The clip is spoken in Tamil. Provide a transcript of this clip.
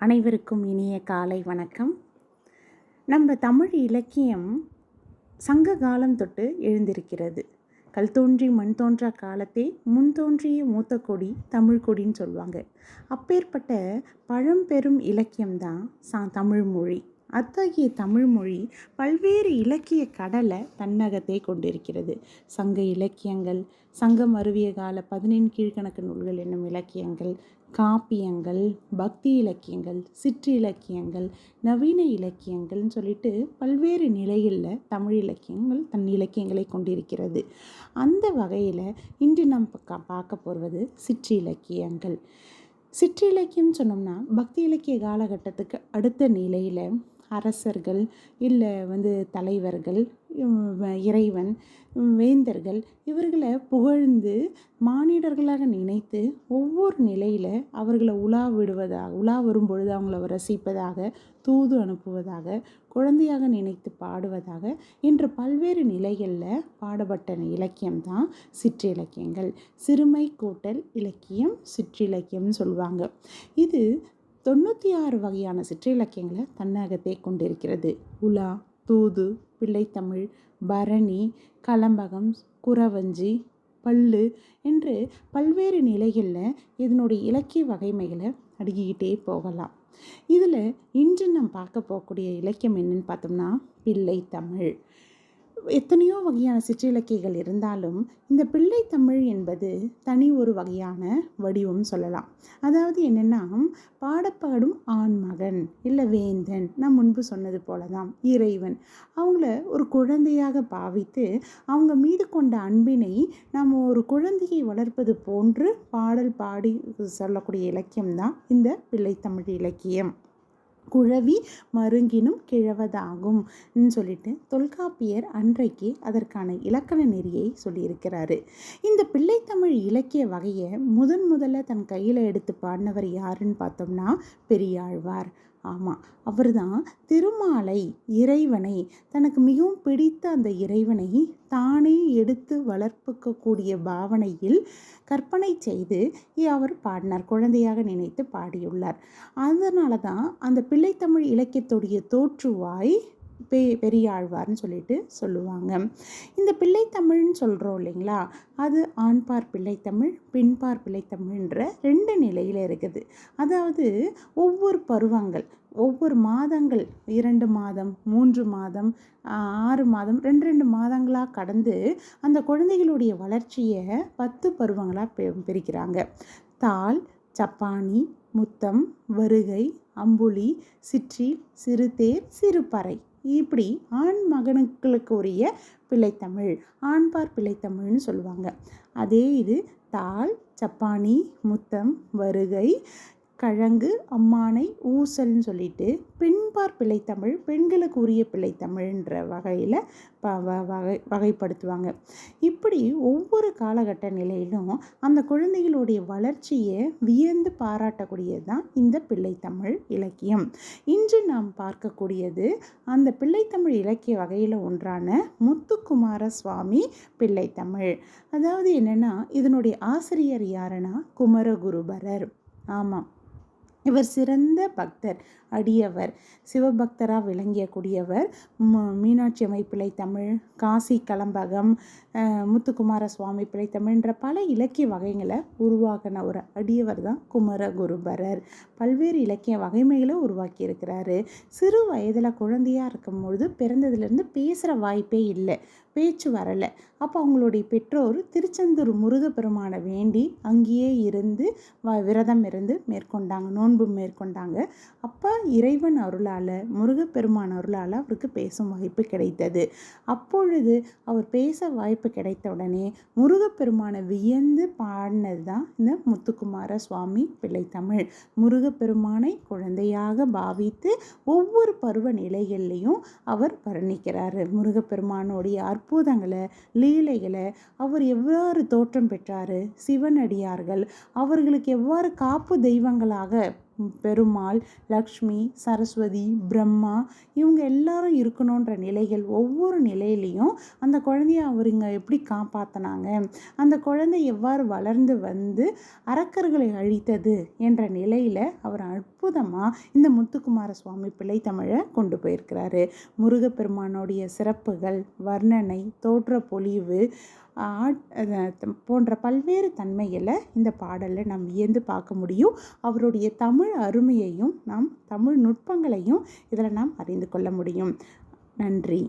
அனைவருக்கும் இனிய காலை வணக்கம். நம்ம தமிழ் இலக்கியம் சங்க காலம் தொட்டு எழுந்திருக்கிறது. கல் தோன்றி மண் தோன்றா காலத்தே முன் தோன்றிய மூத்த கொடி தமிழ் கொடின்னு சொல்லுவாங்க. அப்பேற்பட்ட பழம்பெரும் இலக்கியம்தான் தமிழ் மொழி. அத்தகைய தமிழ்மொழி பல்வேறு இலக்கிய கடலை தன்னகத்தை கொண்டிருக்கிறது. சங்க இலக்கியங்கள், சங்கம் அருவிய கால 14 கீழ்கணக்கு நூல்கள் என்னும் இலக்கியங்கள், காப்பியங்கள், பக்தி இலக்கியங்கள், சிற்றிலக்கியங்கள், நவீன இலக்கியங்கள்னு சொல்லிட்டு பல்வேறு நிலைகளில் தமிழ் இலக்கியங்கள் தன் இலக்கியங்களை கொண்டிருக்கிறது. அந்த வகையில் இன்று நாம் பார்க்க போவது சிற்றிலக்கியங்கள். சிற்றிலக்கியம் சொன்னோம்னா பக்தி இலக்கிய காலகட்டத்துக்கு அடுத்த நிலையில் அரசர்கள் இல்லை தலைவர்கள், இறைவன், வேந்தர்கள் இவர்களை புகழ்ந்து மானிடர்களாக நினைத்து ஒவ்வொரு நிலையில் அவர்களை உலா வரும் பொழுது அவங்கள ரசிப்பதாக, தூது அனுப்புவதாக, குழந்தையாக நினைத்து பாடுவதாக என்ற பல்வேறு நிலைகளில் பாடப்பட்ட இலக்கியம்தான் சிற்றிலக்கியங்கள். சிறுமை கூட்டல் இலக்கியம் சிற்றிலக்கியம்னு சொல்லுவாங்க. இது 96 வகையான சிற்றிலக்கியங்களை தன்னகத்தை கொண்டிருக்கிறது. உலா, தூது, பிள்ளைத்தமிழ், பரணி, கலம்பகம், குறவஞ்சி, பள்ளு என்று பல்வேறு நிலைகளில் இதனுடைய இலக்கிய வகைமைகளை அடுக்கிக்கிட்டே போகலாம். இதில் இன்று நாம் பார்க்க போகக்கூடிய இலக்கியம் என்னன்னு பார்த்தோம்னா பிள்ளைத்தமிழ். எத்தனையோ வகையான சிற்றிலக்கியங்கள் இருந்தாலும் இந்த பிள்ளைத்தமிழ் என்பது தனி ஒரு வகையான வடிவம் சொல்லலாம். அதாவது என்னென்னா, பாடப்பாடும் ஆண்மகன் இல்லை வேந்தன், நான் முன்பு சொன்னது போல தான் இறைவன் அவங்கள ஒரு குழந்தையாக பாவித்து அவங்க மீது கொண்ட அன்பினை நாம் ஒரு குழந்தையை வளர்ப்பது போன்று பாடல் பாடி சொல்லக்கூடிய இலக்கியம்தான் இந்த பிள்ளைத்தமிழ் இலக்கியம். குழவி மருங்கினும் கிழவதாகும் சொல்லிட்டு தொல்காப்பியர் அன்றைக்கு அதற்கான இலக்கண நெறியை சொல்லியிருக்கிறாரு. இந்த பிள்ளைத்தமிழ் இலக்கிய வகையை முதல்ல தன் கையில் எடுத்து பாடினவர் யாருன்னு பார்த்தோம்னா பெரியாழ்வார். ஆமாம், அவர் தான் திருமாலை, இறைவனை, தனக்கு மிகவும் பிடித்த அந்த இறைவனை தானே எடுத்து வளர்ப்புக்கக்கூடிய பாவனையில் கற்பனை செய்து அவர் பாடினார், குழந்தையாக நினைத்து பாடியுள்ளார். அதனால தான் அந்த பிள்ளைத்தமிழ் இலக்கியத்துடைய தோற்றுவாய் பெரியாழ்வார்னு சொல்லிட்டு சொல்லுவாங்க. இந்த பிள்ளைத்தமிழ்னு சொல்கிறோம் இல்லைங்களா, அது ஆண்பார் பிள்ளைத்தமிழ், பெண்பார் பிள்ளைத்தமிழ்ன்ற 2 நிலையில் இருக்குது. அதாவது ஒவ்வொரு பருவங்கள், ஒவ்வொரு மாதங்கள், 2 மாதம், 3 மாதம், 6 மாதம், 2 மாதங்களாக கடந்து அந்த குழந்தைகளுடைய வளர்ச்சியை 10 பருவங்களாக பிரிக்கிறாங்க. தாள், சப்பானி, முத்தம், வருகை, அம்புலி, சிற்றில், சிறுதேர், சிறுபறை, இப்படி ஆண் மகனுக்களுக்கு உரிய பிள்ளைத்தமிழ், ஆண்பார் பிள்ளைத்தமிழ்னு சொல்லுவாங்க. அதே இது தாள், சப்பானி, முத்தம், வருகை, கழங்கு, அம்மானை, ஊசல்னு சொல்லிட்டு பெண்பார் பிள்ளைத்தமிழ், பெண்களுக்கு உரிய பிள்ளைத்தமிழ்ன்ற வகையில் வகைப்படுத்துவாங்க. இப்படி ஒவ்வொரு காலகட்ட நிலையிலும் அந்த குழந்தைகளுடைய வளர்ச்சியை வியந்து பாராட்டக்கூடியது தான் இந்த பிள்ளைத்தமிழ் இலக்கியம். இன்று நாம் பார்க்கக்கூடியது அந்த பிள்ளைத்தமிழ் இலக்கிய வகையில் ஒன்றான முத்துக்குமார சுவாமி பிள்ளைத்தமிழ். அதாவது என்னென்னா, இதனுடைய ஆசிரியர் யாருன்னா குமரகுருபரர். ஆமாம், இவர் சிறந்த பக்தர், அடியவர், சிவபக்தராக விளங்கியக்கூடியவர். மீனாட்சி அம்மை பிள்ளைத்தமிழ், காசி கலம்பகம், முத்துக்குமார சுவாமி பிள்ளைத்தமிழ்ன்ற பல இலக்கிய வகைகளை உருவாக்கின ஒரு அடியவர் தான் குமரகுருபரர். பல்வேறு இலக்கிய வகைமைகளை உருவாக்கியிருக்கிறாரு. சிறு வயதில் குழந்தையாக இருக்கும்பொழுது பிறந்ததுலேருந்து பேசுகிற வாய்ப்பே இல்லை, பேச்சு வரலை. அப்போ அவங்களுடைய பெற்றோர் திருச்செந்தூர் முருகப்பெருமானை வேண்டி அங்கேயே இருந்து விரதம் இருந்து மேற்கொண்டாங்க, நோன்பு மேற்கொண்டாங்க. அப்போ இறைவன் அருளால், முருகப்பெருமான் அருளால் அவருக்கு பேசும் வாய்ப்பு கிடைத்தது. அப்பொழுது அவர் பேச வாய்ப்பு கிடைத்த உடனே முருகப்பெருமானை வியந்து பாடினது தான் இந்த முத்துக்குமார சுவாமி பிள்ளைத்தமிழ். முருகப்பெருமானை குழந்தையாக பாவித்து ஒவ்வொரு பருவ நிலைகள்லையும் அவர் வர்ணிக்கிறார். முருகப்பெருமானுடைய அற்புதங்களை, லீலைகளை, அவர் எவ்வாறு தோற்றம் பெற்றார், சிவனடியார்கள் அவர்களுக்கு எவ்வாறு காப்பு தெய்வங்களாக பெருமாள், லக்ஷ்மி, சரஸ்வதி, பிரம்மா இவங்க எல்லாரும் இருக்கணுன்ற நிலைகள் ஒவ்வொரு நிலையிலையும் அந்த குழந்தைய அவருங்க எப்படி காப்பாற்றினாங்க, அந்த குழந்தை எவ்வாறு வளர்ந்து வந்து அரக்கர்களை அழித்தது என்ற நிலையில் அவர் அற்புதமாக இந்த முத்துக்குமார சுவாமி பிள்ளை தமிழை கொண்டு போயிருக்கிறாரு. முருகப்பெருமானுடைய சிறப்புகள், வர்ணனை, தோற்ற பொலிவு போன்ற பல்வேறு தன்மைகளை இந்த பாடலில் நாம் வியந்து பார்க்க முடியும். அவருடைய தமிழ் அருமையையும் நாம் தமிழ் நுட்பங்களையும் இதில் நாம் அறிந்து கொள்ள முடியும். நன்றி.